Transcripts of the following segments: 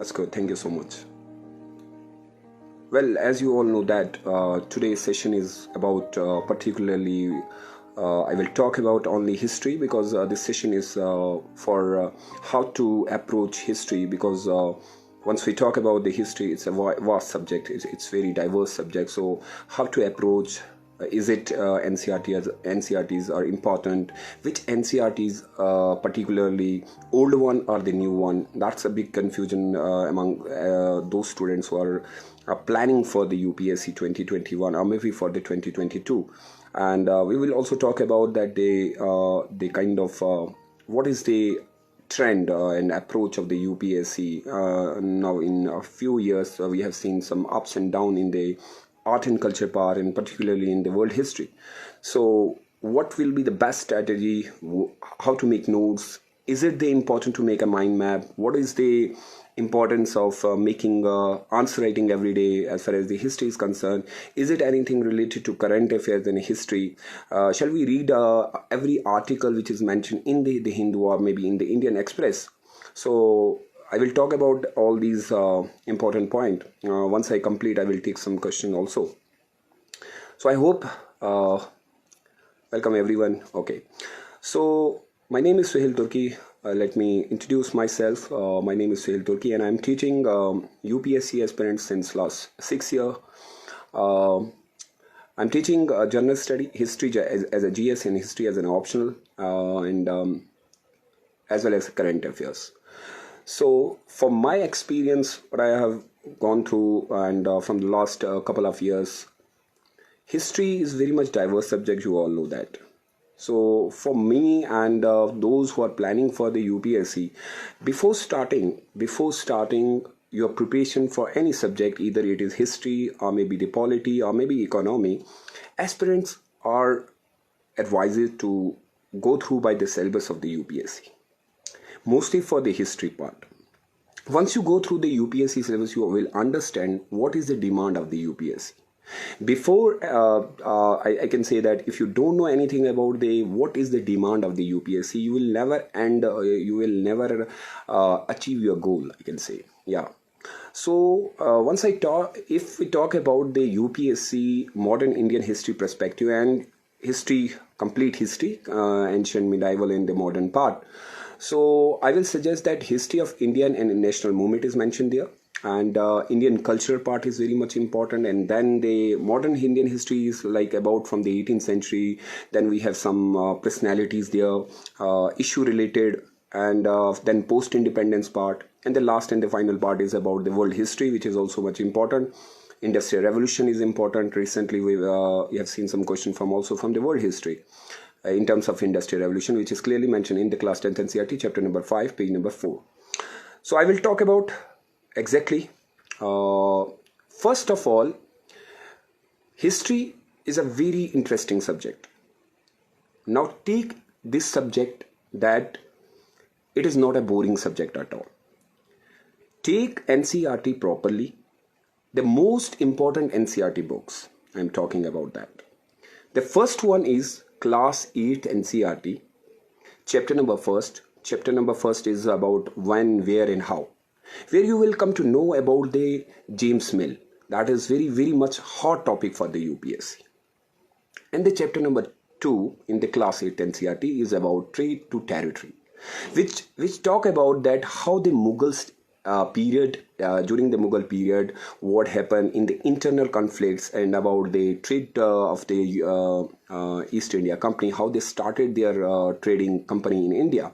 That's good. Thank you so much. Well, as you all know that today's session is about particularly I will talk about only history, because this session is for how to approach history, because once we talk about the history, it's a vast subject. It's very diverse subject. So how to approach, is it NCERTs are important? Which NCERTs particularly old one or the new one? That's a big confusion among those students who are planning for the UPSC 2021 or maybe for the 2022. And we will also talk about that the kind of what is the trend and approach of the UPSC. Now in a few years we have seen some ups and downs in the art and culture part, and particularly in the world history. So what will be the best strategy? How to make notes? Is it important to make a mind map? What is the importance of making answer writing every day as far as the history is concerned? Is it anything related to current affairs and history? Shall we read every article which is mentioned in the Hindu or maybe in the Indian Express? So I will talk about all these important points. Once I complete, I will take some questions also. So I hope, welcome everyone. Okay. So my name is Suhail Turkie. Let me introduce myself. My name is Suhail Turkie, and I'm teaching UPSC aspirants since last 6 years. I'm teaching general study, history as a GS, and history as an optional, and as well as current affairs. So from my experience, what I have gone through, and from the last couple of years, history is very much diverse subject. You all know that. So for me and those who are planning for the UPSC, before starting your preparation for any subject, either it is history or maybe the polity or maybe economy, aspirants are advised to go through by the syllabus of the UPSC. Mostly for the history part. Once you go through the UPSC syllabus, you will understand what is the demand of the UPSC. Before I can say that if you don't know anything about what is the demand of the UPSC, you will never achieve your goal, I can say. Yeah. So if we talk about the UPSC modern Indian history perspective and history, complete history, ancient, medieval, and the modern part. So I will suggest that history of Indian and national movement is mentioned there, and Indian cultural part is very much important, and then the modern Indian history is like about from the 18th century. Then we have some personalities there, issue related, and then post-independence part, and the last and the final part is about the world history, which is also much important. Industrial revolution is important. Recently we have seen some question from the world history in terms of industrial revolution, which is clearly mentioned in the class 10th NCERT chapter number 5, page number 4. So I will talk about exactly, first of all, history is a very interesting subject. Now take this subject that it is not a boring subject at all. Take NCERT properly. The most important NCERT books, I'm talking about that. The first one is class 8 NCERT, chapter number 1st. Chapter number 1st is about when, where, and how, where you will come to know about the James Mill. That is very, very much hot topic for the UPSC. And the chapter number 2 in the class 8 NCERT is about trade to territory, which talk about that how the Mughals period, during the Mughal period, what happened in the internal conflicts, and about the trade of the East India Company, how they started their trading company in India.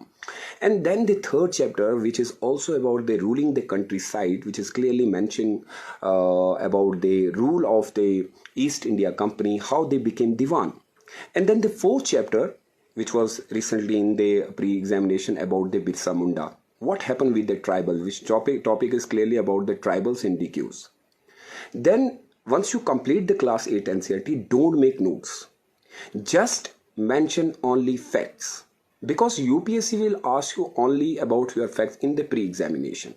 And then the third chapter, which is also about the ruling the countryside, which is clearly mentioned about the rule of the East India Company, how they became Diwan. And then the fourth chapter, which was recently in the pre-examination, about the Birsa Munda. What happened with the tribal, which topic is clearly about the tribals and DQs. Then once you complete the class 8 NCERT, don't make notes. Just mention only facts, because UPSC will ask you only about your facts in the pre-examination.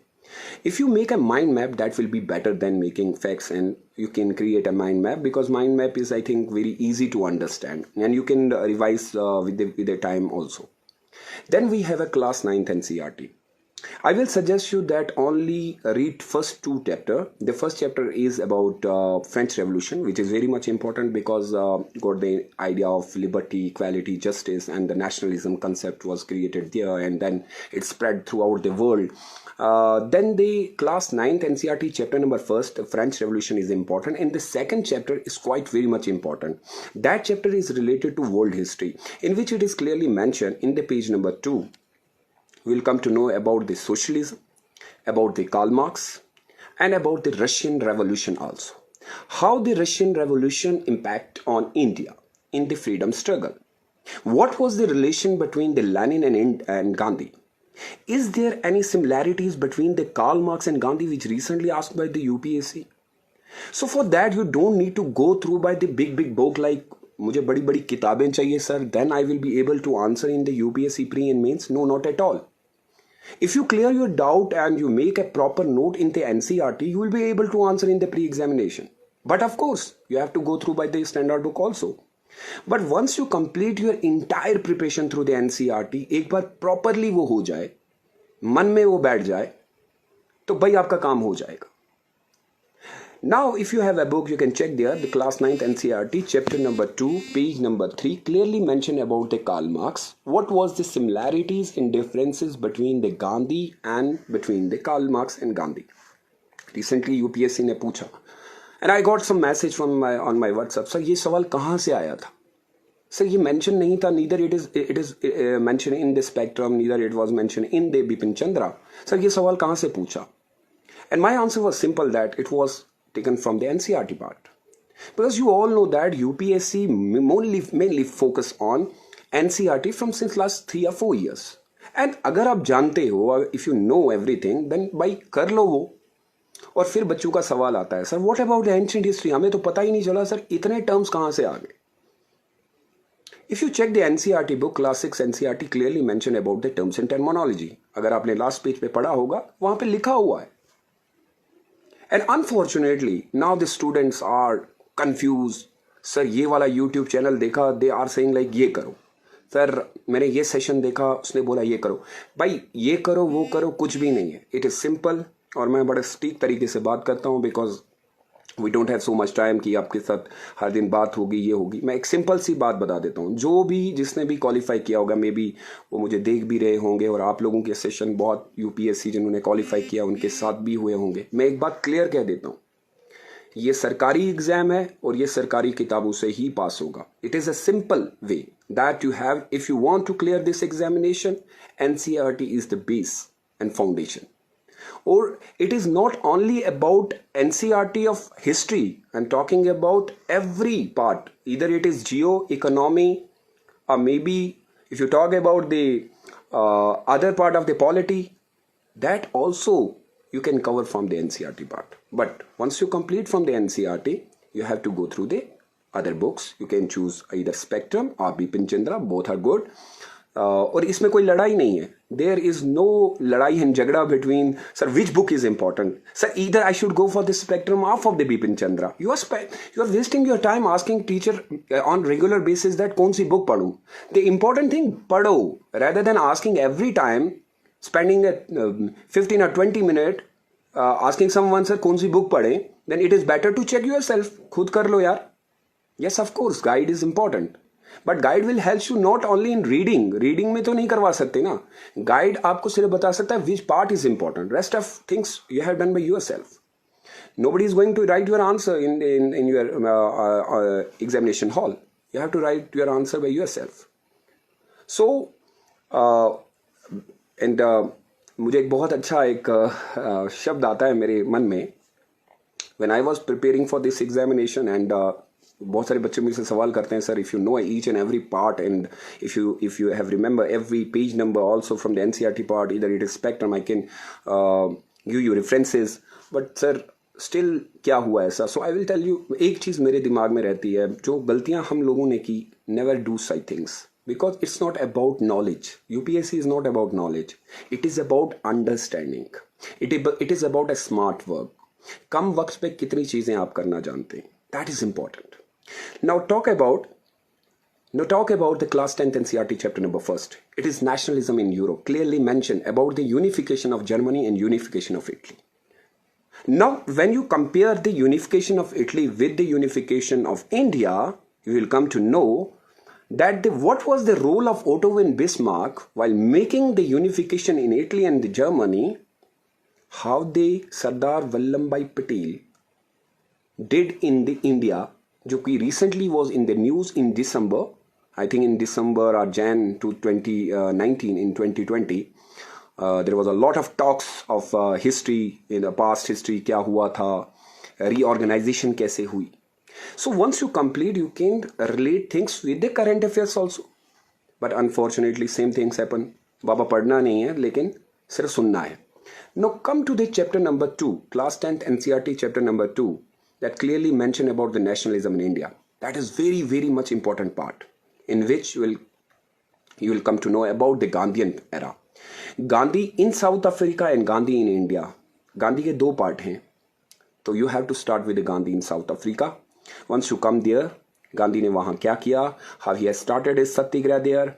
If you make a mind map, that will be better than making facts, and you can create a mind map, because mind map is, I think, very easy to understand, and you can revise with the time also. Then we have a class 9th NCERT. I will suggest you that only read first two chapter. The first chapter is about French Revolution, which is very much important because got the idea of liberty, equality, justice, and the nationalism concept was created there, and then it spread throughout the world. Then the class 9th NCERT chapter number first, French Revolution is important, and the second chapter is quite very much important. That chapter is related to world history, in which it is clearly mentioned in the page number 2. We will come to know about the socialism, about the Karl Marx, and about the Russian Revolution also. How the Russian Revolution impact on India in the freedom struggle. What was the relation between the Lenin and Gandhi? Is there any similarities between the Karl Marx and Gandhi, which recently asked by the UPSC? So for that you don't need to go through by the big book like मुझे बड़ी बड़ी किताबें चाहिए sir, then I will be able to answer in the UPSC pre and mains. No, not at all. If you clear your doubt and you make a proper note in the NCERT, you will be able to answer in the pre-examination. But of course, you have to go through by the standard book also. But once you complete your entire preparation through the NCERT, एक बार properly वो हो जाए, मन में वो बैठ जाए, तो भाई आपका काम हो जाएगा. Now, if you have a book, you can check there, the class 9th NCERT, chapter number 2, page number 3, clearly mention about the Karl Marx. What was the similarities and differences between the Gandhi and between the Karl Marx and Gandhi? Recently, UPSC ने पूछा. And I got some message on my WhatsApp. Sir, ये सवाल कहाँ से आया था? Sir, ये mention नहीं था. Neither it is mentioned in the spectrum, neither it was mentioned in the Bipin Chandra. Sir, ये सवाल कहाँ से पूछा? And my answer was simple, that it was taken from the NCERT part, because you all know that UPSC mainly focus on NCERT from since last 3 or 4 years. And अगर आप जानते हो, if you know everything, then भाई कर लो वो. और फिर बच्चों का सवाल आता है, sir what about ancient history, हमें तो पता ही नहीं चला सर, इतने टर्म्स कहाँ से आ गए. If you check the NCERT book, class 6 NCERT clearly mention about the terms and terminology. अगर आपने लास्ट पेज पे पढ़ा होगा, वहां पे लिखा हुआ है. And unfortunately, now the students are confused. Sir, ये वाला YouTube channel देखा, they are saying like ये करो. Sir, मैंने ये session देखा, उसने बोला ये करो. भाई ये करो वो करो कुछ भी नहीं है. It is simple. और मैं बड़े स्टीक तरीके से बात करता हूँ because we don't have so much time कि आपके साथ हर दिन बात होगी ये होगी. मैं एक सिंपल सी बात बता देता हूँ. जो भी जिसने भी क्वालिफाई किया होगा, मे बी वो मुझे देख भी रहे होंगे, और आप लोगों के सेशन बहुत UPSC जिन्होंने क्वालिफाई किया उनके साथ भी हुए होंगे. मैं एक बात क्लियर कह देता हूँ, ये सरकारी एग्जाम है और ये सरकारी किताबों से ही पास होगा. It is a simple way that you have if you want to clear this examination. NCERT is the base and foundation. Or it is not only about NCERT of history. I'm talking about every part. Either it is geo, economy, or maybe if you talk about the other part of the polity, that also you can cover from the NCERT part. But once you complete from the NCERT, you have to go through the other books. You can choose either Spectrum or Bipin Chandra. Both are good. और इसमें कोई लड़ाई नहीं है. There is no लड़ाई and झगड़ा between sir which book is important. Sir either I should go for the spectrum of the Bipin Chandra. You are wasting your time asking teacher on regular basis that कौन सी book पढ़ूं. The important thing पढ़ो rather than asking every time, spending 15 or 20 minutes asking someone sir कौन सी book पढ़ें. then it is better to check yourself. खुद कर लो यार. yes of course guide is important. But guide will help you not only in reading में तो नहीं करवा सकते ना. गाइड आपको सिर्फ बता सकता है which part is important. Rest of things you have done by yourself. Nobody is going to write your answer in your examination hall. You have to write your answer by yourself. So and मुझे एक बहुत अच्छा एक शब्द आता है मेरे मन में when I was preparing for this examination. And बहुत सारे बच्चे मुझसे सवाल करते हैं sir if you know each and every part and if you have remember every page number also from the NCERT part, इधर it is spectrum, I can give you references. But sir still क्या हुआ ऐसा. So I will tell you. एक चीज़ मेरे दिमाग में रहती है, जो गलतियां हम लोगों ने की, never do such things because it's not about knowledge. UPSC is not about knowledge. It is about understanding. It is about a smart work. कम वक्त पे कितनी चीज़ें आप करना जानते हैं. That is important. Now talk about Now talk about the class 10th NCERT chapter number 1st. It is nationalism in Europe, clearly mentioned about the unification of Germany and unification of Italy. Now when you compare the unification of Italy with the unification of India, you will come to know that what was the role of Otto and Bismarck while making the unification in Italy and the Germany, how they Sardar Vallabhbhai Patel did in the India, जो कि recently was in the news in December, I think in December or Jan to 2019, in 2020, there was a lot of talks of history, in the past history, क्या हुआ था, reorganization कैसे हुई. So once you complete, you can relate things with the current affairs also. But unfortunately, same things happen. बाबा पढ़ना नहीं है, लेकिन सिर्फ सुनना है. Now come to the chapter number 2, class 10th NCERT chapter number 2, that clearly mention about the nationalism in India. That is very, very much important part, in which you will come to know about the Gandhian era. Gandhi in South Africa and Gandhi in India. Gandhi के दो part हैं. तो you have to start with the Gandhi in South Africa. Once you come there, Gandhi ने वहाँ क्या किया, how he has started his Satyagraha there,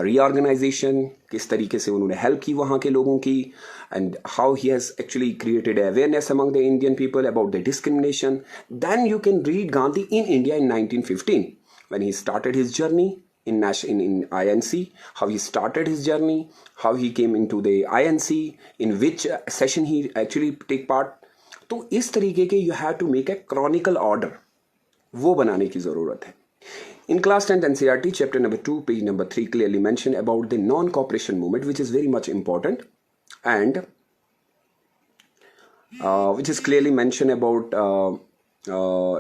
reorganization, किस तरीके से उन्होंने help की वहाँ के लोगों की, and how he has actually created awareness among the Indian people about the discrimination. Then you can read Gandhi in India in 1915 when he started his journey in INC, how he started his journey, how he came into the INC, in which session he actually take part. तो इस तरीके के you have to make a chronicle order, वो बनाने की ज़रूरत है. In class 10th NCERT chapter number 2 page number 3 clearly mentioned about the non-cooperation movement, which is very much important, and which is clearly mentioned about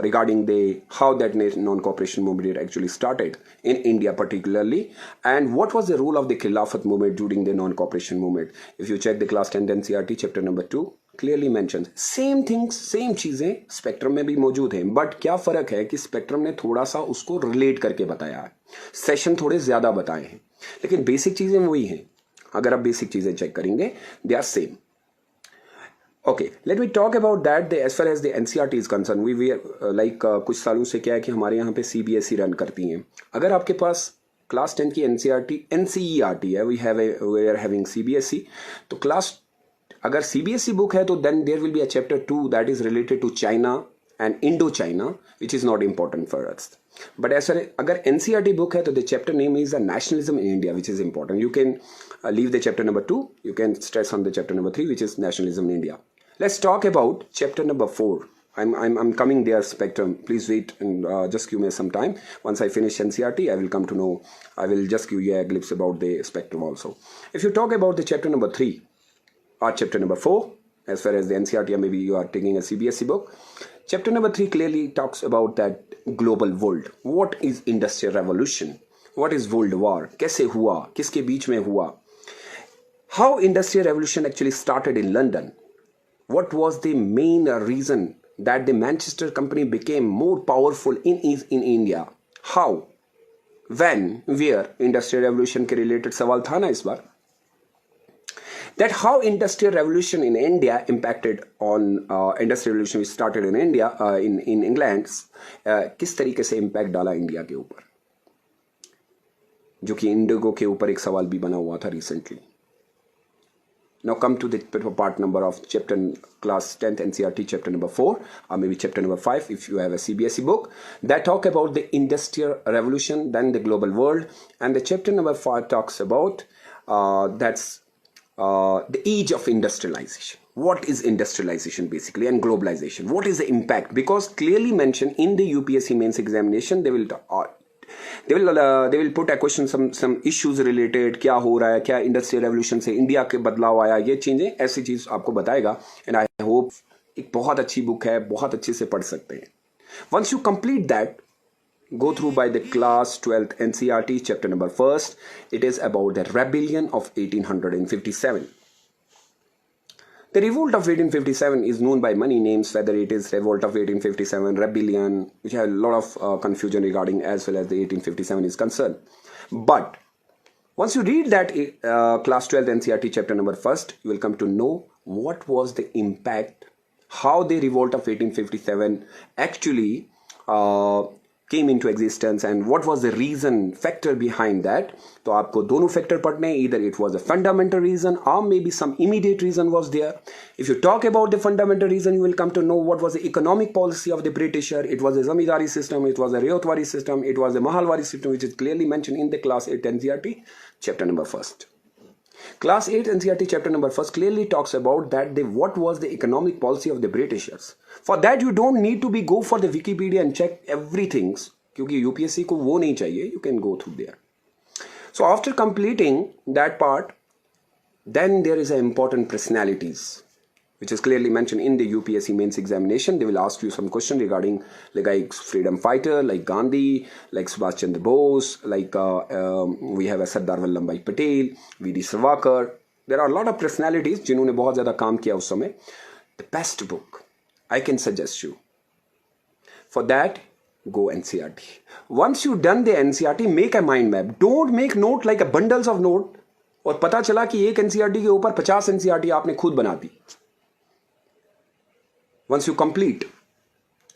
regarding the how that non-cooperation movement actually started in India particularly, and what was the role of the Khilafat movement during the non-cooperation movement. If you check the class 10th NCERT chapter number 2, clearly mentions same things, same चीजें spectrum में भी मौजूद हैं, but क्या फर्क है कि spectrum ने थोड़ा सा उसको रिलेट करके बताया है, सेशन थोड़े ज्यादा बताए हैं, लेकिन बेसिक चीजें वही हैं. अगर आप बेसिक चीजें चेक करेंगे, they are same. Okay, let me talk about that. As far as the NCERT is concerned, we like कुछ सालों से क्या है कि हमारे यहाँ पे CBSE रन करती हैं. अगर आपके पास क्लास 10 की NCERT है, we are having CBSE, तो क्लास अगर CBSE बुक है तो then there will be a chapter 2 that is related to China and Indo-China, which is not important for us. But as far as अगर NCERT book है तो the chapter name is nationalism in India, which is important. You can leave the chapter number 2. You can stress on the chapter number 3, which is nationalism in India. Let's talk about chapter number 4. I'm coming there, Spectrum. Please wait and just give me some time. Once I finish NCERT, I will come to know. I will just give you a glimpse about the Spectrum also. If you talk about the chapter number 3 or chapter number 4, as far as the NCERT, or maybe you are taking a CBSE book, chapter number 3 clearly talks about that global world. What is industrial revolution? What is world war? कैसे हुआ? किसके बीच में हुआ? How industrial revolution actually started in London? What was the main reason that the Manchester company became more powerful in India? How? When? Where? Industrial revolution के related सवाल था ना इस बार. That how industrial revolution in India impacted on industrial revolution which started in India, in England, किस तरीके से impact डाला India के ऊपर, जो कि इंडिगो के ऊपर एक सवाल भी बना हुआ था recently. Now come to the part number of chapter class 10th NCERT chapter number 4 or maybe chapter number 5 if you have a CBSE book that talk about the industrial revolution, then the global world, and the chapter number 5 talks about the age of industrialization. What is industrialization basically, and globalization? What is the impact? Because clearly mentioned in the UPSC mains examination, they will put a question some issues related, क्या हो रहा है, क्या industrial revolution से India के बदलाव आया, ये चीजें ऐसी चीज आपको बताएगा. एंड आई होप एक बहुत अच्छी बुक है, बहुत अच्छे से पढ़ सकते हैं. Once you complete that, go through by the class 12th NCERT chapter number 1st. It is about the rebellion of 1857. The revolt of 1857 is known by many names, whether it is revolt of 1857, rebellion, which have a lot of confusion regarding as well as the 1857 is concerned. But once you read that class 12 NCERT chapter number 1st, you will come to know what was the impact, how the revolt of 1857 actually came into existence and what was the reason factor behind that. तो आपको दोनों factor पढ़ने, either it was a fundamental reason or maybe some immediate reason was there. If you talk about the fundamental reason, you will come to know what was the economic policy of the Britisher. It was a zamindari system, it was a riyotwari system, it was a mahalwari system, which is clearly mentioned in the class 8 NCERT chapter number 1st. Class 8 NCERT chapter number 1st clearly talks about that what was the economic policy of the Britishers. For that you don't need to go for the Wikipedia and check everything, क्योंकि UPSC को वो नहीं चाहिए. You can go through there. So after completing that part, then there is an important personalities, which is clearly mentioned in the UPSC mains examination. They will ask you some question regarding like freedom fighter, like Gandhi, like Subhash Chandra Bose, like we have a Sardar Vallabhbhai Patel, V.D. Savarkar. There are a lot of personalities जिन्होंने बहुत ज़्यादा काम किया उस समय. The best book I can suggest you. For that, go NCERT. Once you done the NCERT, make a mind map. Don't make note like a bundles of note. और पता चला कि एक NCERT के ऊपर 50 NCERT आपने खुद बना दी. Once you complete,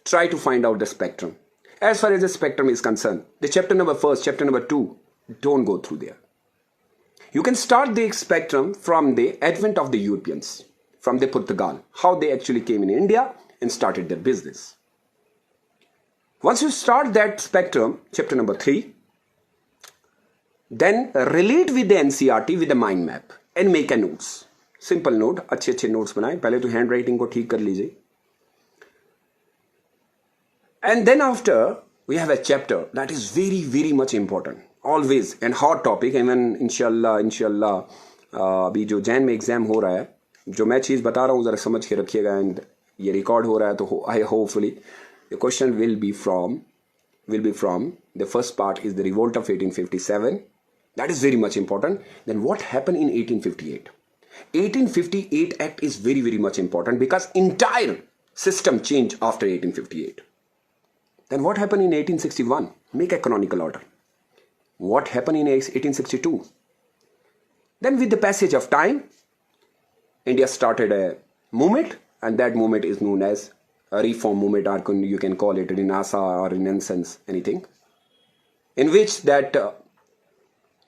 try to find out the spectrum. As far as the spectrum is concerned, the chapter number 1st, chapter number 2, don't go through there. You can start the spectrum from the advent of the Europeans, from the Portugal, how they actually came in India and started their business. Once you start that spectrum, chapter number 3, then relate with the NCERT with the mind map and make a notes. Simple note, अच्छे notes बनाएं. पहले तो handwriting को ठीक कर लीजिए. And then after, we have a chapter that is very, very much important. Always and hot topic. Even inshallah, अभी जो जैन में एग्जाम हो रहा है, जो मैं चीज़ बता रहा हूँ ज़रा समझ के रखिएगा. एंड ये रिकॉर्ड हो रहा है तो I hopefully the question will be from the first part is the revolt of 1857. That is very much important. Then what happened in 1858? 1858 Act is very, very much important because entire system changed after 1858. Then what happened in 1861? Make a canonical order. What happened in 1862? Then with the passage of time, India started a movement, and that movement is known as a reform movement, or you can call it Renaissance or Renaissance, anything, in which that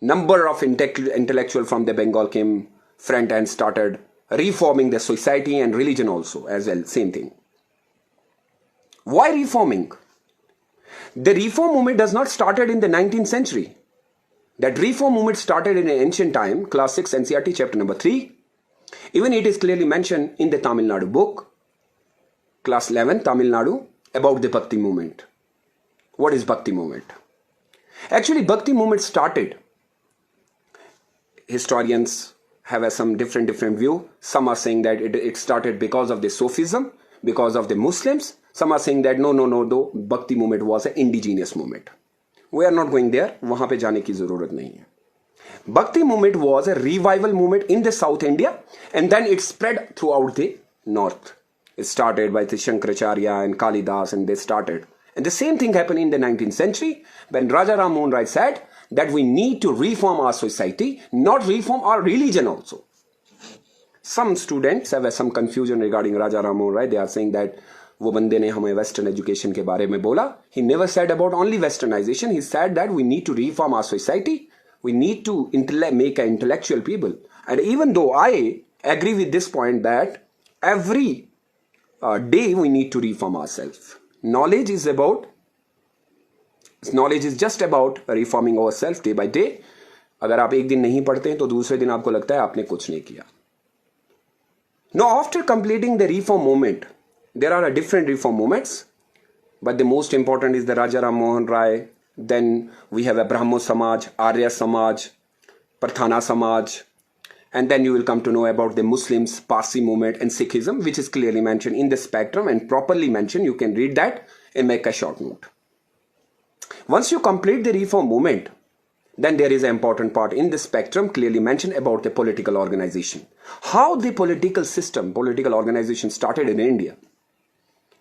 number of intellectual from the Bengal came front and started reforming the society and religion also as well, same thing. Why reforming? The reform movement does not started in the 19th century. That reform movement started in an ancient time, class 6 NCERT chapter number 3. Even it is clearly mentioned in the Tamil Nadu book, class 11 Tamil Nadu, about the Bhakti movement. What is Bhakti movement? Actually, Bhakti movement started. Historians have some different view. Some are saying that it started because of the Sufism, because of the Muslims. Some are saying that no, though Bhakti movement was an indigenous movement. We are not going there. वहाँ पे जाने की ज़रूरत नहीं है. Bhakti movement was a revival movement in the South India, and then it spread throughout the North. It started by the Shankaracharya and Kalidas, and they started. And the same thing happened in the 19th century when Raja Ram Mohan Rai said that we need to reform our society, not reform our religion also. Some students have some confusion regarding Raja Ram Mohan Rai. They are saying that वो बंदे ने हमें western education के बारे में बोला. He never said about only westernization. He said that we need to reform our society. We need to make an intellectual people. And even though I agree with this point that every day we need to reform ourselves. Knowledge is just about reforming ourselves day by day. अगर आप एक दिन नहीं पढ़ते हैं तो दूसरे दिन आपको लगता है आपने कुछ नहीं किया. Now after completing the reform movement, there are different reform movements, but the most important is the Raja Ram Mohan Rai. Then we have a Brahmo Samaj, Arya Samaj, Prathana Samaj, and then you will come to know about the Muslims, Parsi movement and Sikhism, which is clearly mentioned in the spectrum and properly mentioned. You can read that and make a short note. Once you complete the reform movement, then there is an important part in the spectrum clearly mentioned about the political organization. How the political system, political organization started in India.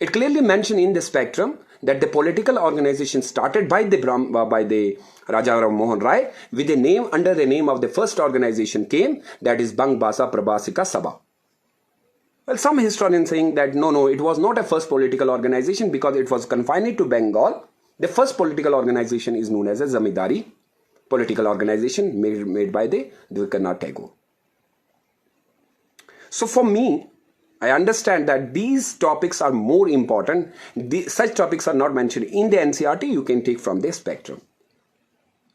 It clearly mentioned in the spectrum that the political organization started by the Raja Ram Mohan Rai with the name, under the name of the first organization came, that is Bang Basa Prabhasika Sabha. Well, some historians saying that no, it was not a first political organization because it was confined to Bengal. The first political organization is known as a Zamindari political organization made by the Dwivendra Tagore. So for me, I understand that these topics are more important. Such topics are not mentioned in the NCERT. You can take from the spectrum.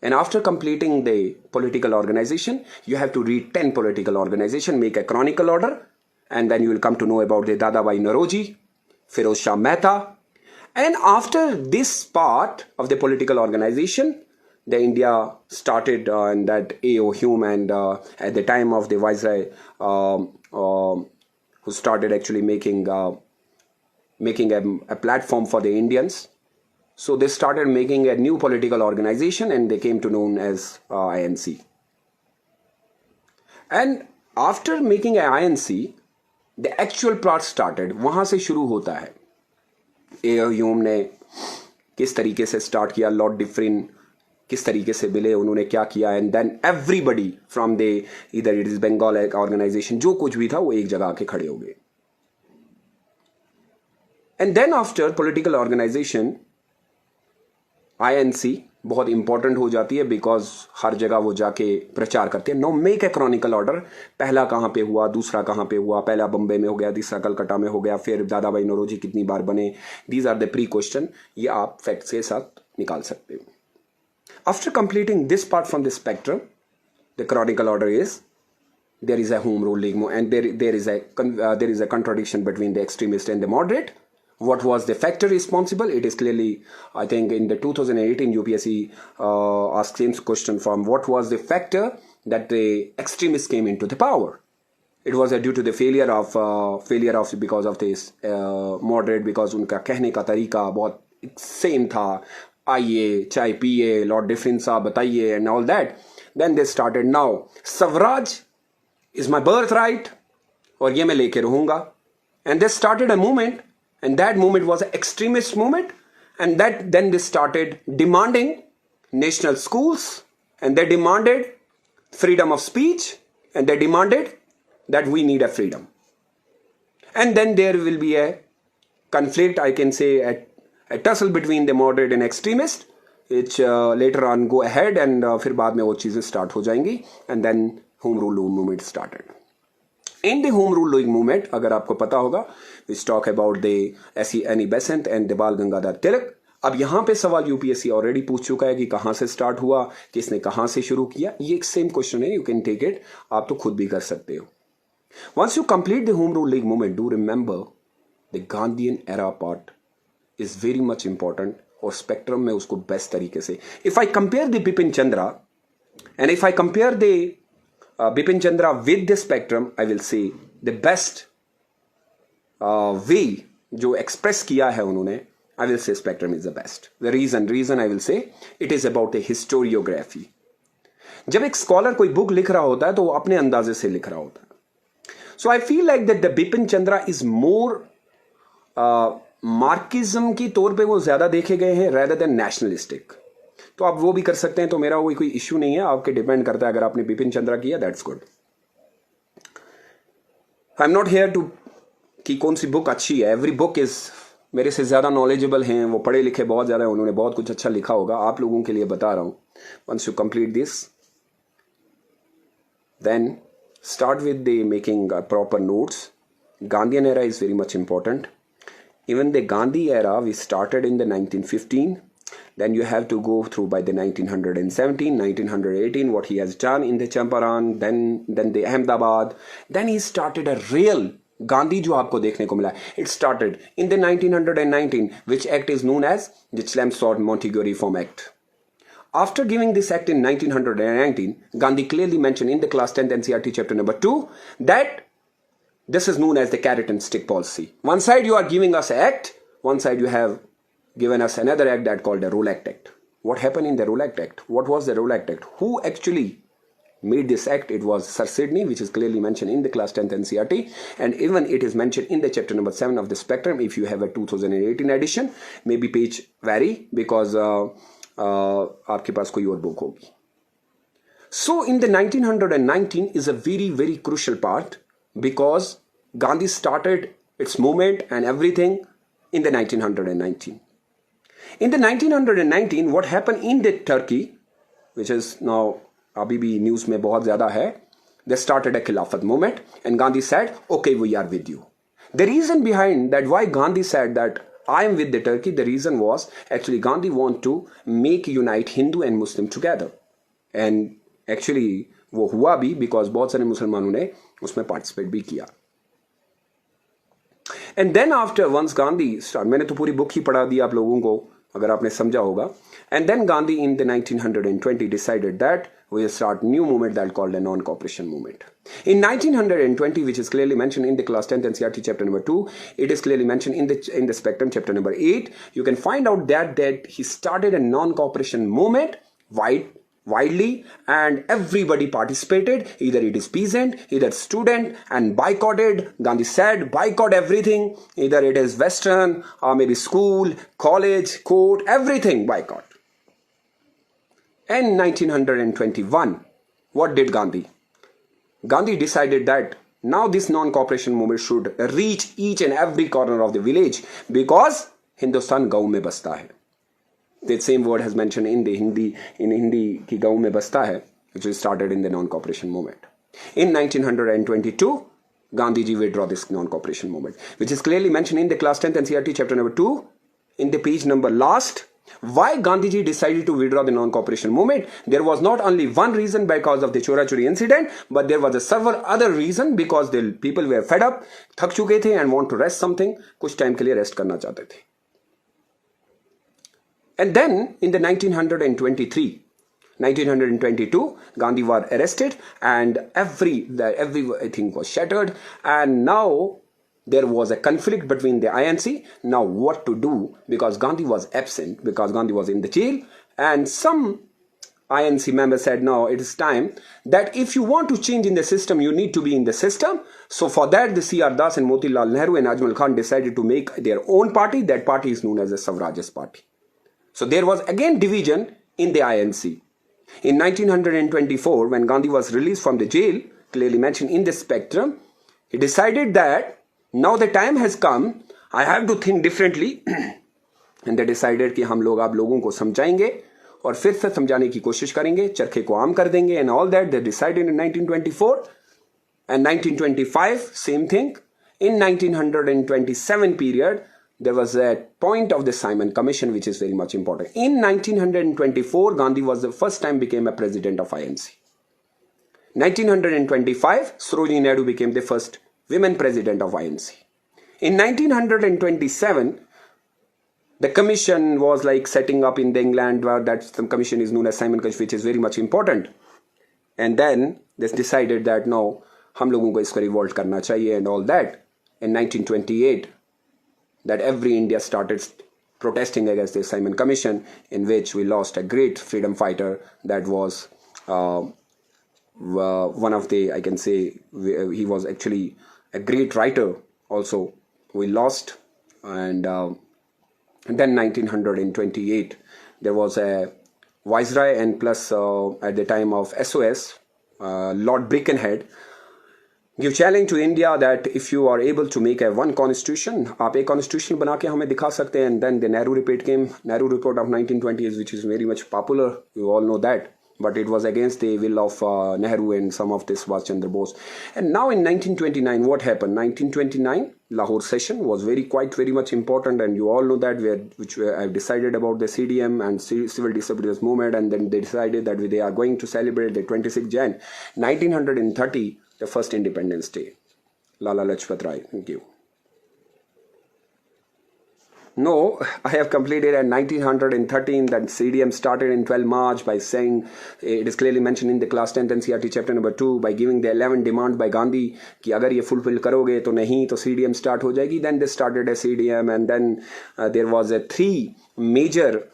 And after completing the political organization, you have to read 10 political organizations, make a chronicle order, and then you will come to know about the Dadabhai Naoroji, Firoz Shah Mehta. And after this part of the political organization, the India started and that A.O. Hume and at the time of the Viceroy who started actually making a platform for the Indians. So they started making a new political organization and they came to known as INC. And after making an INC, the actual part started. वहाँ से शुरू होता है. A.O. Hume ने किस तरीके से start किया, लॉर्ड डिफरिन किस तरीके से मिले, उन्होंने क्या किया, and then everybody from the इधर इट इज बंगाल ऑर्गेनाइजेशन, जो कुछ भी था वो एक जगह आके खड़े हो गए. And then after political organization INC बहुत इंपॉर्टेंट हो जाती है बिकॉज हर जगह वो जाके प्रचार करते हैं. Know make a Chronicle order, पहला कहाँ पे हुआ, दूसरा कहाँ पे हुआ, पहला बम्बे में हो गया, तीसरा कलकत्ता में हो गया, फिर दादाभाई नौरोजी कितनी बार बने. These are the pre question, ये आप फैक्ट्स के साथ निकाल सकते हो. After completing this part from the spectrum, the chronicle order is there is a home rule league and there is a contradiction between the extremist and the moderate. What was the factor responsible? It is clearly, I think, in the 2018 UPSC asked same question from what was the factor that the extremists came into the power. It was due to the failure of because of this moderate, because उनका कहने का तरीका बहुत same था. आइए चाय पिए, Lord Dufferin साहब बताइए and all that. Then they started now Swaraj is my birth right और ये मैं लेके रहूंगा. And they started a movement and that movement was a extremist movement and that then they started demanding national schools and they demanded freedom of speech and they demanded that we need a freedom. And then there will be a conflict, I can say a tussle between the moderate and extremist, which later on go ahead and फिर बाद में वो चीजें start हो जाएंगी. And then home rule movement started. In the home rule movement, अगर आपको पता होगा, we talk about the S.E. Annie Besant and the बाल गंगाधर तिलक. अब यहाँ पे सवाल यूपीएससी ऑलरेडी पूछ चुका है कि कहाँ से स्टार्ट हुआ, किसने कहाँ से शुरू किया. ये एक सेम क्वेश्चन है, यू कैन टेक इट, आप तो खुद भी कर सकते हो. Once you complete the home rule league movement, do remember the Gandhian era part is very much important और स्पेक्ट्रम में उसको बेस्ट तरीके से. If I compare the Bipin Chandra and if I compare the Bipin Chandra with the spectrum, I will say the best way जो express किया है उन्होंने, I will say spectrum is the best. The reason I will say it is about a historiography. जब एक scholar कोई book लिख रहा होता है तो वो अपने अंदाजे से लिख रहा होता है. So I feel like that the Bipin Chandra is more मार्किज्म की तौर पे वो ज्यादा देखे गए हैं रेदर देन नेशनलिस्टिक. तो आप वो भी कर सकते हैं, तो मेरा कोई इश्यू नहीं है, आपके डिपेंड करता है. अगर आपने बिपिन चंद्रा किया that's good. I am not here to कि कौन सी बुक अच्छी है. एवरी बुक इज मेरे से ज्यादा नॉलेजेबल हैं, वो पढ़े लिखे बहुत ज्यादा, उन्होंने बहुत कुछ अच्छा लिखा होगा. आप लोगों के लिए बता रहा हूं. Once you complete this, then start with the making proper notes. Gandhian era is very much important. Even the Gandhi era, we started in the 1915. Then you have to go through by the 1917, 1918, what he has done in the Champaran, then the Ahmedabad. Then he started a real Gandhi जो आपको देखने को मिला. It started in the 1919, which act is known as the Chelmsford-Montague Reform Act. After giving this act in 1919, Gandhi clearly mentioned in the class 10th NCERT chapter number 2 that this is known as the carrot and stick policy. One side you are giving us an act, one side you have given us another act that called the Role Act. What happened in the Role Act? What was the Role Act? Who actually made this act? It was Sir Sidney, which is clearly mentioned in the class 10th NCERT, and even it is mentioned in the chapter number 7 of the spectrum. If you have a 2018 edition, maybe page vary because आपके पास कोई और book होगी. So in the 1919 is a very, very crucial part, because Gandhi started its movement and everything in the 1919. In the 1919, what happened in the Turkey, which is now abhi bhi news mein bahut zyada hai, they started a Khilafat movement, and Gandhi said, okay, we are with you. The reason behind that, why Gandhi said that I am with the Turkey, the reason was actually Gandhi want to make unite Hindu and Muslim together. And actually वो हुआ भी, because बहुत सारे मुसलमानों ने उसमें participate भी किया. And then after, once Gandhi started, मैंने तो पूरी बुक ही पढ़ा दी आप लोगों को अगर आपने समझा होगा. And then Gandhi in the 1920 decided that we will start new movement that called a non-cooperation movement. In 1920, which is clearly mentioned in the class 10th NCERT chapter number 2, it is clearly mentioned in the spectrum chapter number 8. You can find out that he started a non-cooperation movement widely, and everybody participated. Either it is peasant, either student, and boycotted. Gandhi said boycott everything. Either it is Western or maybe school, college, court, everything boycott. In 1921, what did Gandhi? Gandhi decided that now this non-cooperation movement should reach each and every corner of the village, because Hindustan gaon mein basta hai. The same word has mentioned in the Hindi ki gaon mein basta hai, which was started in the non-cooperation movement. In 1922, Gandhiji withdraw this non-cooperation movement, which is clearly mentioned in the class 10th NCERT chapter number 2, in the page number last. Why Gandhiji decided to withdraw the non-cooperation movement? There was not only one reason because of the Chora-Chori incident, but there was a several other reason, because the people were fed up, थक चुके थे, and want to rest something, कुछ time के लिए rest करना चाहते थे. And then in the 1922, Gandhi was arrested, and everything was shattered, and now there was a conflict between the INC. Now what to do, because Gandhi was absent, because Gandhi was in the jail, and some INC members said, no, it is time that if you want to change in the system, you need to be in the system. So for that, the C.R. Das and Motilal Nehru and Ajmal Khan decided to make their own party. That party is known as the Swaraj's Party. So there was again division in the INC. In 1924, when Gandhi was released from the jail, clearly mentioned in the spectrum, he decided that now the time has come, I have to think differently. And they decided कि हम लोग आप लोगों को समझाएंगे और फिर से समझाने की कोशिश करेंगे, चरखे को आम कर देंगे, and all that. They decided in 1924 and 1925, same thing. In 1927 period, there was a point of the Simon Commission, which is very much important. In 1924, Gandhi was the first time became a president of INC. 1925, Sarojini Naidu became the first women president of INC. In 1927, the commission was like setting up in England, where that commission is known as Simon Commission, which is very much important. And then they decided that no, हम लोगों को इसको revolt करना चाहिए and all that. In 1928, that every India started protesting against the Simon Commission, in which we lost a great freedom fighter that was one of the, I can say, he was actually a great writer also. We lost, and then 1928, there was a viceroy, and plus at the time of SOS, Lord Birkenhead, give challenge to India that if you are able to make a one constitution, आप एक constitution बना के हमें दिखा सकते हैं. And then the Nehru report came, Nehru report of 1920s, which is very much popular. You all know that. But it was against the will of Nehru and some of this was Chandra Bose. And now in 1929, what happened? 1929, Lahore session was very much important, and you all know that I've decided about the CDM and Civil Disobedience Movement, and then they decided that they are going to celebrate the 26th Jan, 1930, the first Independence Day. Lala Lajpat Rai, thank you. No, I have completed in 1913 that CDM started in 12 March by saying, it is clearly mentioned in the class 10th NCERT chapter number 2, by giving the 11 demand by Gandhi कि अगर ये fulfill करोगे तो नहीं तो CDM start हो जाएगी. Then they started a CDM, and then there was a 3 major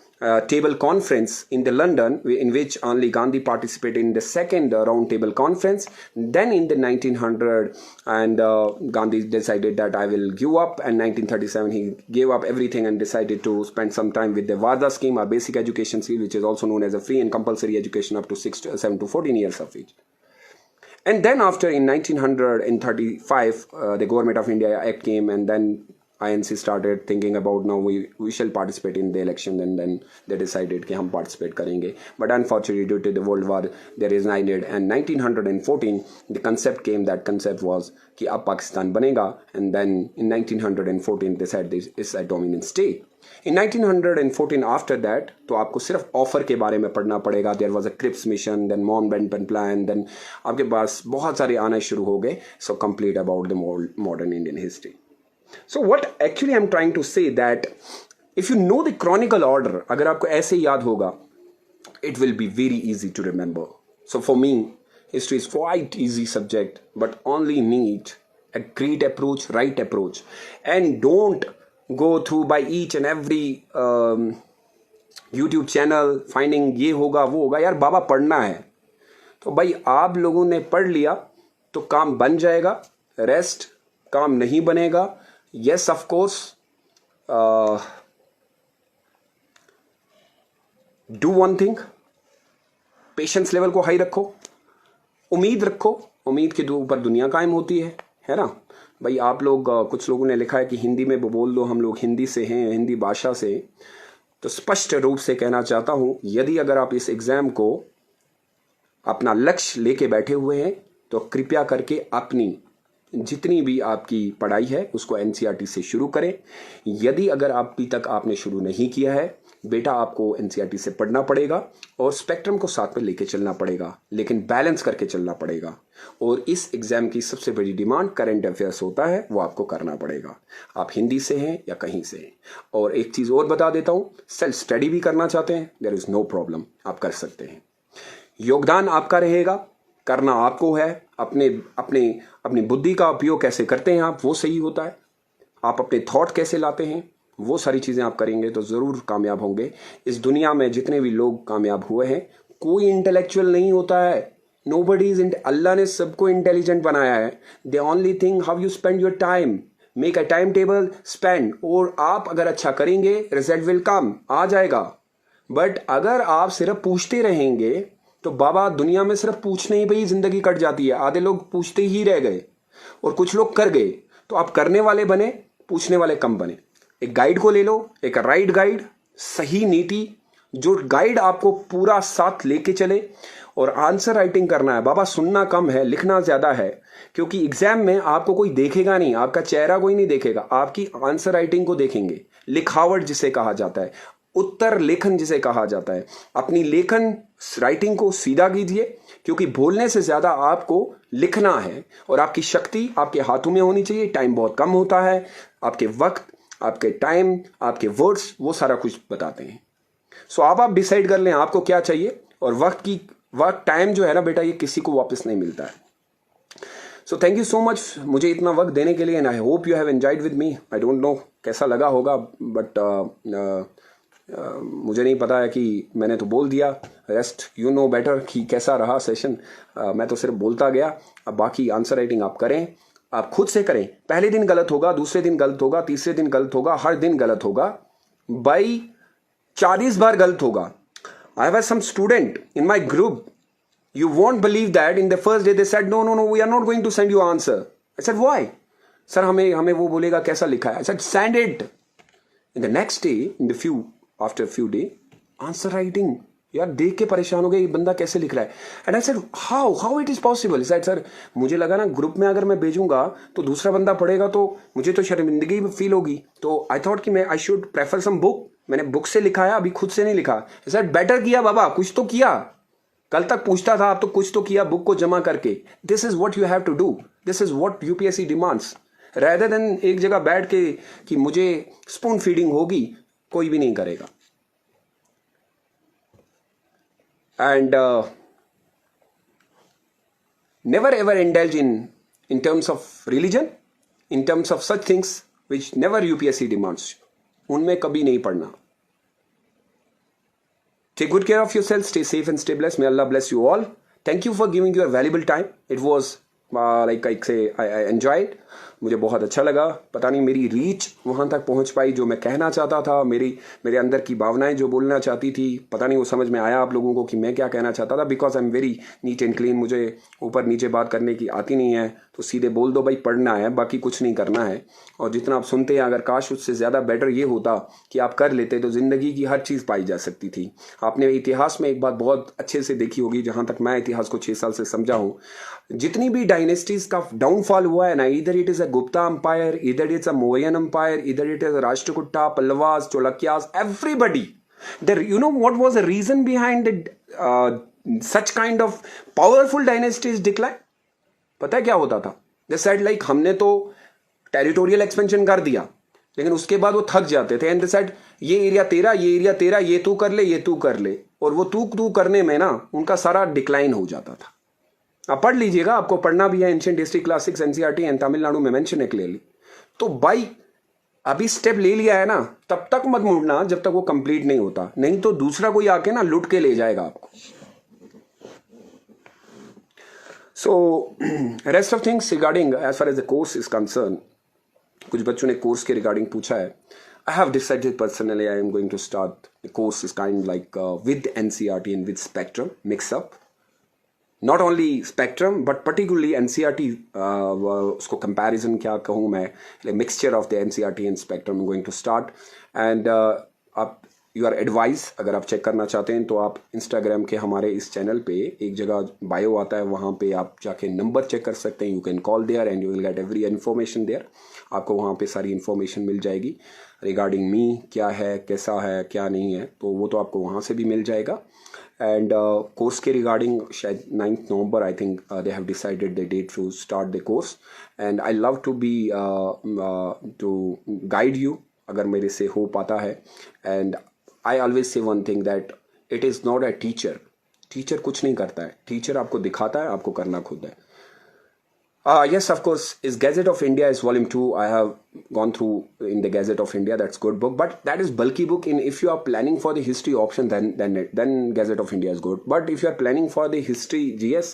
table conference in the London, in which only Gandhi participated in the second round table conference. Then in the 1900, and Gandhi decided that I will give up, and 1937 he gave up everything and decided to spend some time with the Vada scheme, or basic education scheme, which is also known as a free and compulsory education up to 7 to 14 years of age. And then after in 1935, the Government of India Act came, and then INC started thinking about now we shall participate in the election, and then they decided कि हम participate करेंगे. But unfortunately due to the World War they resigned, and 1914 the concept came. That concept was कि अब पाकिस्तान बनेगा, and then in 1914 they said this is a dominant state. In 1914 after that तो आपको सिर्फ offer के बारे में पढ़ना पड़ेगा. There was a Cripps mission, then Mountbatten plan, then आपके पास बहुत सारे आने शुरू हो गए. So complete about the modern Indian history. So what actually I'm trying to say that if you know the chronicle order, अगर आपको ऐसे याद होगा, it will be very easy to remember. So for me, history is quite easy subject, but only need a great approach, right approach, and don't go through by each and every YouTube channel finding ये होगा वो होगा. यार बाबा पढ़ना है तो भाई आप लोगों ने पढ़ लिया तो काम बन जाएगा, रेस्ट काम नहीं बनेगा. Yes, of course, do one thing, patience level को हाई रखो, उम्मीद रखो, उम्मीद के ऊपर दुनिया कायम होती है ना भाई. आप लोग कुछ लोगों ने लिखा है कि हिंदी में बोल दो, हम लोग हिंदी से हैं, हिंदी भाषा से. तो स्पष्ट रूप से कहना चाहता हूं, यदि अगर आप इस एग्जाम को अपना लक्ष्य लेके बैठे हुए हैं तो कृपया करके अपनी जितनी भी आपकी पढ़ाई है उसको NCERT से शुरू करें. यदि अगर अभी तक आपने शुरू नहीं किया है बेटा, आपको NCERT से पढ़ना पड़ेगा और स्पेक्ट्रम को साथ में लेके चलना पड़ेगा, लेकिन बैलेंस करके चलना पड़ेगा. और इस एग्जाम की सबसे बड़ी डिमांड करंट अफेयर्स होता है, वो आपको करना पड़ेगा. आप हिंदी से हैं या कहीं से हैं. और एक चीज़ और बता देता हूँ, सेल्फ स्टडी भी करना चाहते हैं, देयर इज़ नो प्रॉब्लम, आप कर सकते हैं. योगदान आपका रहेगा, करना आपको है. अपनी बुद्धि का उपयोग कैसे करते हैं आप, वो सही होता है. आप अपने थॉट कैसे लाते हैं, वो सारी चीज़ें आप करेंगे तो ज़रूर कामयाब होंगे. इस दुनिया में जितने भी लोग कामयाब हुए हैं कोई इंटेलेक्चुअल नहीं होता है. नोबडी इज अल्लाह ने सबको इंटेलिजेंट बनाया है. The only thing how you spend your time, make a time table, spend. और आप अगर अच्छा करेंगे रिजल्ट विल कम, आ जाएगा. बट अगर आप सिर्फ पूछते रहेंगे तो बाबा दुनिया में सिर्फ पूछने ही पे ही जिंदगी कट जाती है. आधे लोग पूछते ही रह गए और कुछ लोग कर गए. तो आप करने वाले बने, पूछने वाले कम बने. एक गाइड को ले लो, एक राइट गाइड, सही नीति, जो गाइड आपको पूरा साथ लेके चले. और आंसर राइटिंग करना है बाबा, सुनना कम है, लिखना ज्यादा है. क्योंकि एग्जाम में आपको कोई देखेगा नहीं, आपका चेहरा कोई नहीं देखेगा, आपकी आंसर राइटिंग को देखेंगे. लिखावट जिसे कहा जाता है, उत्तर लेखन जिसे कहा जाता है. अपनी लेखन राइटिंग को सीधा कीजिए, क्योंकि बोलने से ज्यादा आपको लिखना है. और आपकी शक्ति आपके हाथों में होनी चाहिए. टाइम बहुत कम होता है. आपके वक्त, आपके टाइम, आपके वर्ड्स, वो सारा कुछ बताते हैं. सो आप डिसाइड कर लें आपको क्या चाहिए. और वक्त टाइम जो है ना बेटा, ये किसी को वापस नहीं मिलता है. So thank you so much मुझे इतना वक्त देने के लिए. And I hope you have enjoyed with me. I don't know कैसा लगा होगा, बट मुझे नहीं पता है कि मैंने तो बोल दिया. रेस्ट यू नो बेटर कि कैसा रहा सेशन. मैं तो सिर्फ बोलता गया. अब बाकी आंसर राइटिंग आप करें, आप खुद से करें. पहले दिन गलत होगा, दूसरे दिन गलत होगा, तीसरे दिन गलत होगा, हर दिन गलत होगा भाई. 40 बार गलत होगा. I have some student in my group, you won't believe that in the first day they said no we are not going to send you answer. I said why? Sir हमें वो बोलेगा कैसा लिखा है. I said send it. In the next day, after a few day, answer writing. यार देख के परेशान हो गए, ये बंदा कैसे लिख रहा है. And I said how it is possible. Sir मुझे लगा ना ग्रुप में अगर मैं भेजूंगा तो दूसरा बंदा पढ़ेगा तो मुझे तो शर्मिंदगी फील होगी. तो आई थॉट कि मैं I should prefer some book. मैंने बुक से लिखा है, अभी खुद से नहीं लिखा. सर बेटर किया बाबा, कुछ तो किया. कल तक पूछता था, अब तो कुछ तो किया बुक को जमा करके. This is what you have to do. This is what UPSC demands. Rather than एक जगह बैठ के कि मुझे स्पून फीडिंग होगी, कोई भी नहीं करेगा. And never ever indulge in terms of religion, in terms of such things which never UPSC demands. उनमें कभी नहीं पढ़ना. Take good care of yourself, stay safe and stay blessed. May Allah bless you all. Thank you for giving your valuable time. It was like I say, I enjoyed. मुझे बहुत अच्छा लगा। पता नहीं मेरी रीच वहाँ तक पहुँच पाई जो मैं कहना चाहता था, मेरे अंदर की भावनाएं जो बोलना चाहती थी, पता नहीं वो समझ में आया आप लोगों को कि मैं क्या कहना चाहता था। Because I am very neat and clean, मुझे ऊपर नीचे बात करने की आती नहीं है, तो सीधे बोल दो भाई पढ़ना है, बाकी कुछ नहीं करना है। और जितना आप सुनते हैं, अगर काश उससे ज़्यादा बेटर ये होता कि आप कर लेते तो ज़िंदगी की हर चीज़ पाई जा सकती थी। आपने इतिहास में एक बात बहुत अच्छे से देखी होगी, जहाँ तक मैं इतिहास को 6 साल से समझा हूँ, जितनी भी डायनेस्टीज का डाउनफॉल हुआ है ना, इधर it is a Gupta empire, इधर इट्स अ मौर्यन अंपायर, इधर it is Rashtrakuta, Pallavas, Chalukyas, everybody there, you know what was the reason behind such kind of powerful dynasties decline? पता है क्या होता था? दे सेड लाइक हमने तो टेरिटोरियल एक्सपेंशन कर दिया, लेकिन उसके बाद वो थक जाते थे एंड दे सेड ये एरिया तेरा, ये एरिया तेरा, ये तू कर ले, ये तू कर ले, और वो तू करने में ना उनका सारा डिक्लाइन हो जाता था। आप पढ़ लीजिएगा, आपको पढ़ना भी है, ancient history classics NCERT and Tamil Nadu में मेंशन है क्लियरली। तो भाई अभी स्टेप ले लिया है ना, तब तक मत मुड़ना जब तक वो कंप्लीट नहीं होता, नहीं तो दूसरा कोई आके ना लुट के ले जाएगा आपको। So rest of things regarding as far as the course is concern, कुछ बच्चों ने कोर्स के रिगार्डिंग पूछा है। I have decided personally I am going to start the course is kind like with NCERT and with Spectrum mix up. Not only Spectrum but particularly NCERT, उसको comparison क्या कहूँ मैं, like mixture of the NCERT and Spectrum I'm going to start. And आप your advice अगर आप check करना चाहते हैं तो आप Instagram के हमारे इस चैनल पे एक जगह बायो आता है, वहाँ पे आप जाके नंबर चेक कर सकते हैं। You can call there and you will get every information there. आपको वहाँ पे सारी इन्फॉर्मेशन मिल जाएगी रिगार्डिंग मी, क्या है, कैसा है, क्या नहीं है, तो वो तो आपको वहाँ से भी मिल जाएगा। एंड कोर्स के रिगार्डिंग शायद 9 नवंबर I think they have decided the date to start the course and I love to be to guide you अगर मेरे से हो पाता है। And I always say one thing that it is not a teacher कुछ नहीं करता है, टीचर आपको दिखाता है, आपको करना खुद है। Yes, of course, is Gazette of India is volume 2. I have gone through in the Gazette of India. That's good book, but that is bulky book. If you are planning for the history option, then Gazette of India is good. But if you are planning for the history GS,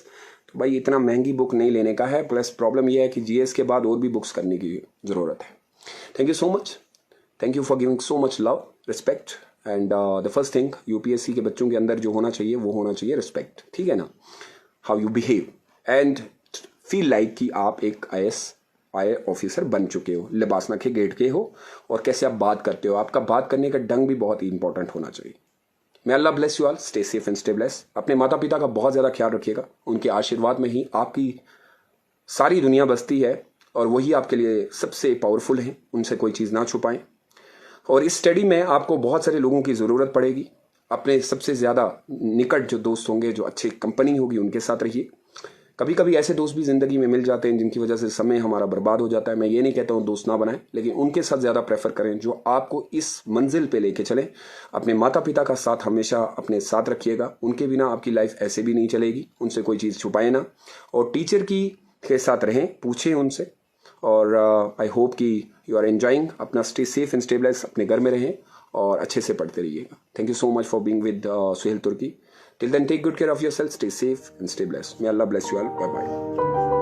तो भाई इतना महंगी book नहीं लेने का है। Plus problem ये है कि GS के बाद और भी बुक्स करने की ज़रूरत है। Thank you so much, thank you for giving so much love, respect and the first thing UPSC के बच्चों के अंदर जो होना चाहिए वो होना चाहिए रिस्पेक्ट, ठीक है ना? How you behave and feel like कि आप एक IAS ऑफिसर बन चुके हो, लिबास नखे गेट के हो, और कैसे आप बात करते हो, आपका बात करने का ढंग भी बहुत ही इंपॉर्टेंट होना चाहिए। मैं Allah bless you all, stay safe and stay bless. अपने माता पिता का बहुत ज़्यादा ख्याल रखिएगा, उनके आशीर्वाद में ही आपकी सारी दुनिया बसती है और वही आपके लिए सबसे पावरफुल हैं, उनसे कोई चीज़ ना छुपाएं। और इस स्टडी में आपको बहुत सारे लोगों की ज़रूरत पड़ेगी। अपने सबसे ज़्यादा निकट जो दोस्त होंगे, जो अच्छी कंपनी होगी, उनके साथ रहिए। कभी कभी ऐसे दोस्त भी ज़िंदगी में मिल जाते हैं जिनकी वजह से समय हमारा बर्बाद हो जाता है। मैं ये नहीं कहता हूँ दोस्त ना बनाएं, लेकिन उनके साथ ज़्यादा प्रेफर करें जो आपको इस मंजिल पे लेके चलें। अपने माता पिता का साथ हमेशा अपने साथ रखिएगा, उनके बिना आपकी लाइफ ऐसे भी नहीं चलेगी। उनसे कोई चीज़ छुपाए ना, और टीचर के साथ रहें, पूछें उनसे। और आई होप कि यू आर एंजॉइंग। अपना stay safe and stay blessed, अपने घर में रहें और अच्छे से पढ़ते रहिएगा। Thank you so much for being with Suhail Turki. Till then, take good care of yourself, stay safe and stay blessed. May Allah bless you all. Bye bye.